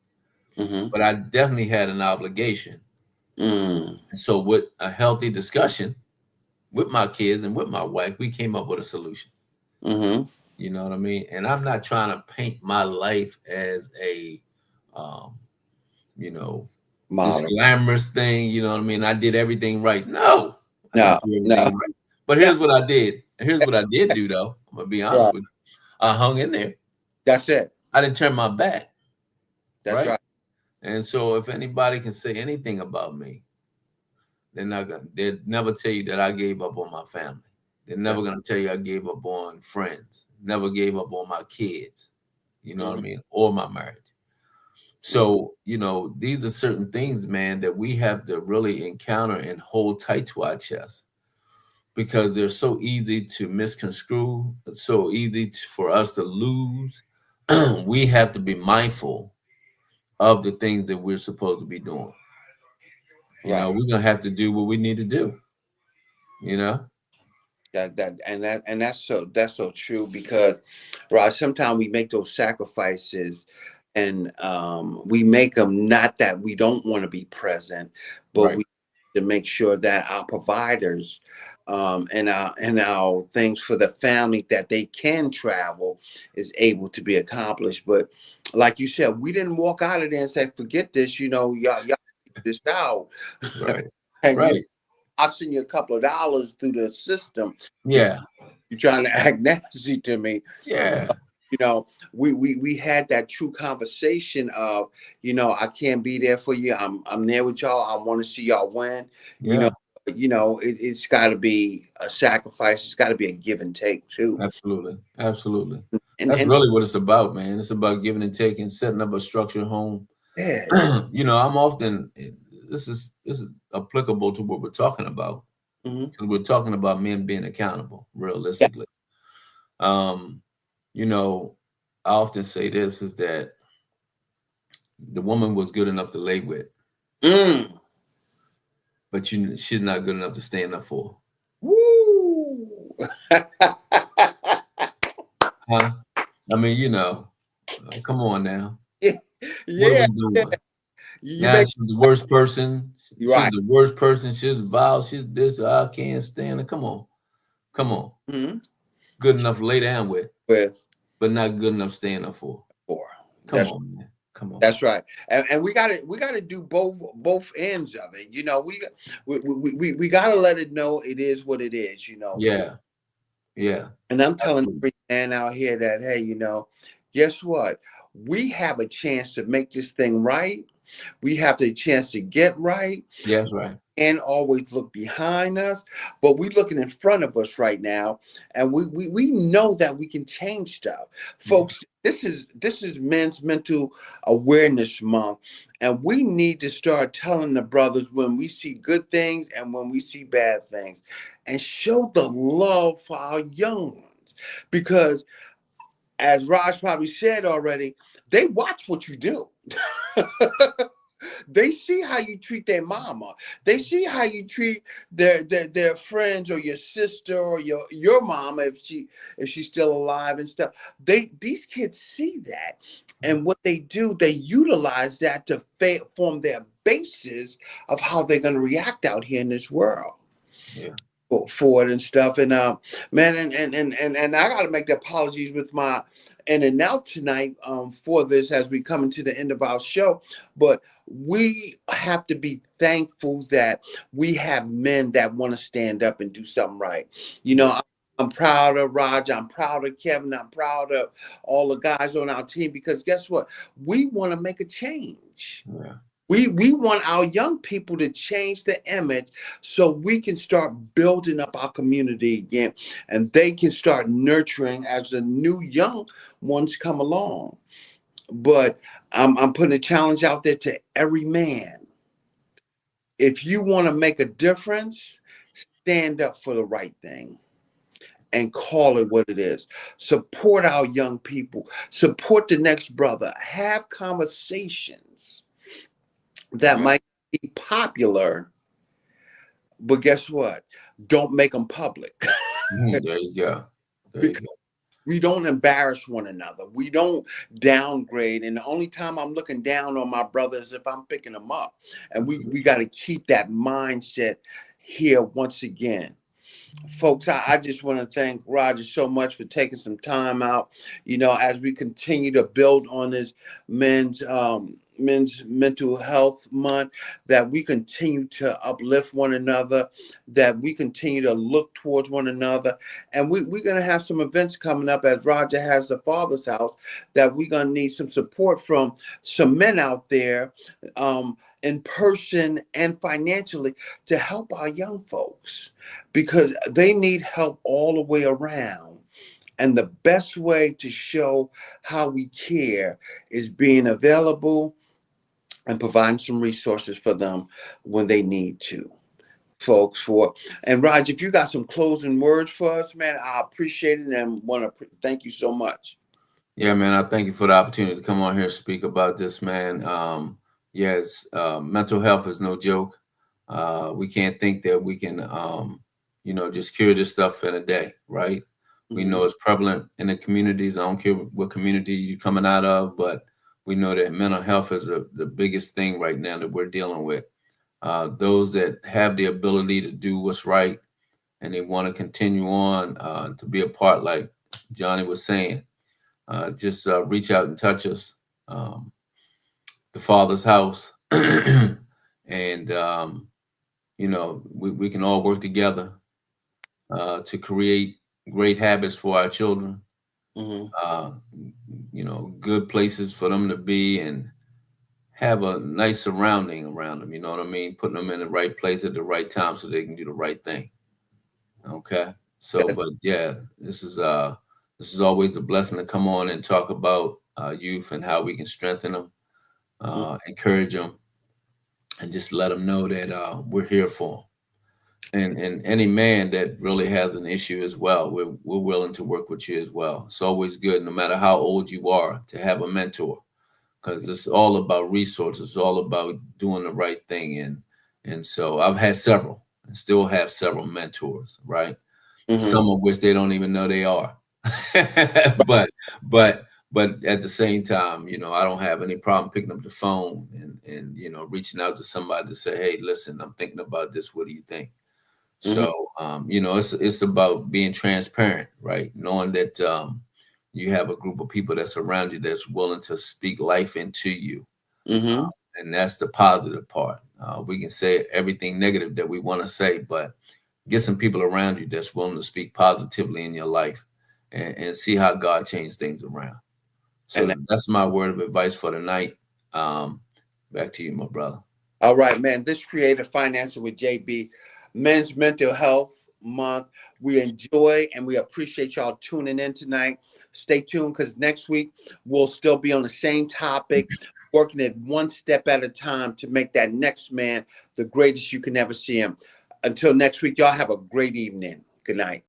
mm, but I definitely had an obligation. mm, And so with a healthy discussion with my kids and with my wife, we came up with a solution. mm, You know what I mean? And I'm not trying to paint my life as a, um, you know, this model. glamorous thing. You know what I mean? I did everything right. No, I No, didn't do no, everything right. But no, here's what I did. Here's what I did do, though. I'm gonna be honest right. with you. I hung in there. That's it. I didn't turn my back, That's right? right. And so if anybody can say anything about me, they'll never tell you that I gave up on my family. They're That, never gonna tell you I gave up on friends. Never gave up on my kids. You know what I mm, mean? Or my marriage. mm, So, these are certain things, man, that we have to really encounter and hold tight to our chest, because they're so easy to misconstrue. It's so easy for us to lose. We have to be mindful of the things that we're supposed to be doing. right. We're gonna have to do what we need to do. You know, That's so true because, right, sometimes we make those sacrifices, and we make them not that we don't want to be present, but right? we to make sure that our providers, and our things for the family, that they can travel, is able to be accomplished. But like you said, we didn't walk out of there and say, forget this, y'all figure this out. Right. And Right. I'll send you a couple of dollars through the system because Yeah. you're trying to act nasty to me. Yeah. You know, we had that true conversation of, I can't be there for you. I'm there with y'all. I want to see y'all win. You know, Yeah. it's got to be a sacrifice. It's got to be a give and take too. Absolutely. Absolutely. And That's and really what it's about, man. It's about giving and taking, setting up a structured home. yeah, I'm often this is applicable to what we're talking about, hmm because we're talking about men being accountable, yeah, realistically. Um, you know, I often say this is that the woman was good enough to lay with, mm, but she's not good enough to stand up for. woo, Huh? I mean, come on now. yeah, What are Yeah, we yeah. doing? You Now make she's the worst person. you She's right. the worst person. She's vile. She's this. I can't stand her. Come on. Come on. Hmm. Good enough to lay down with, With but not good enough staying up for. four. Come That's on, man. Come on. That's right, and we got to do both ends of it. You know, we got to let it know it is what it is. You know, Yeah. Yeah. and I'm telling Absolutely. every man out here that hey, you know, guess what? We have a chance to make this thing right. We have the chance to get right Yeah, that's right. and always look behind us, but we're looking in front of us right now, and we know that we can change stuff, Yeah. folks. This is Men's Mental Awareness Month, and we need to start telling the brothers when we see good things and when we see bad things, and show the love for our young ones, because as Raj probably said already, they watch what you do. They see how you treat their mama. They see how you treat their friends or your sister or your mama if she's still alive and stuff. These kids see that, and what they do, they utilize that to form their basis of how they're going to react out here in this world Yeah. for it and stuff. And man, and I gotta make the apologies with my in and out tonight for this as we come into the end of our show. But we have to be thankful that we have men that want to stand up and do something right. You know, Yeah. I'm proud of Roger. I'm proud of Kevin. I'm proud of all the guys on our team because guess what? We want to make a change. Yeah. We want our young people to change the image so we can start building up our community again and they can start nurturing as the new young ones come along. But I'm putting a challenge out there to every man. If you want to make a difference, stand up for the right thing and call it what it is. Support our young people, support the next brother, have conversations that Yeah. might be popular. But guess what? Don't make them public There you go. There you because go. we don't embarrass one another. We don't downgrade. And the only time I'm looking down on my brothers is if I'm picking them up. And we got to keep that mindset here once again. Folks, I just want to thank Roger so much for taking some time out, you know, as we continue to build on this men's mental health month, that we continue to uplift one another, that we continue to look towards one another. And we're going to have some events coming up as Roger has the Father's House that we're going to need some support from some men out there in person and financially to help our young folks because they need help all the way around. And the best way to show how we care is being available and providing some resources for them when they need to. Folks, for and Raj, if you got some closing words for us, man, I appreciate it and want to thank you so much. Yeah, man. I thank you for the opportunity to come on here and speak about this, man. Yes, mental health is no joke. We can't think that we can, just cure this stuff in a day, right? We Mhm. know it's prevalent in the communities. I don't care what community you're coming out of, but we know that mental health is the biggest thing right now that we're dealing with. Those that have the ability to do what's right and they want to continue on to be a part, like Johnny was saying, just reach out and touch us. The Father's house, and we can all work together to create great habits for our children. Mhm. Uh, good places for them to be and have a nice surrounding around them. You know what I mean? Putting them in the right place at the right time so they can do the right thing. Okay. So, That- but yeah, this is always a blessing to come on and talk about youth and how we can strengthen them, mhm. encourage them, and just let them know that we're here for them. And any man that really has an issue as well, we're willing to work with you as well. It's always good, no matter how old you are, to have a mentor because it's all about resources. It's all about doing the right thing. And so I've had several and still have several mentors, right? Mhm. Some of which they don't even know they are. but but but at the same time, you know, I don't have any problem picking up the phone and you know, reaching out to somebody to say, hey, listen, I'm thinking about this. What do you think? Mm-hmm. So, you know, it's about being transparent, right? Knowing that you have a group of people that's around you that's willing to speak life into you. Mm-hmm. And that's the positive part. We can say everything negative that we want to say, but get some people around you that's willing to speak positively in your life and see how God changed things around. And So that's my word of advice for tonight. Um, Back to you, my brother. all right, man. This Creative Financing with JB, Men's Mental Health Month. We enjoy and we appreciate y'all tuning in tonight. Stay tuned because next week we'll still be on the same topic, working it one step at a time to make that next man the greatest you can ever see him. Until next week, y'all have a great evening. Good night.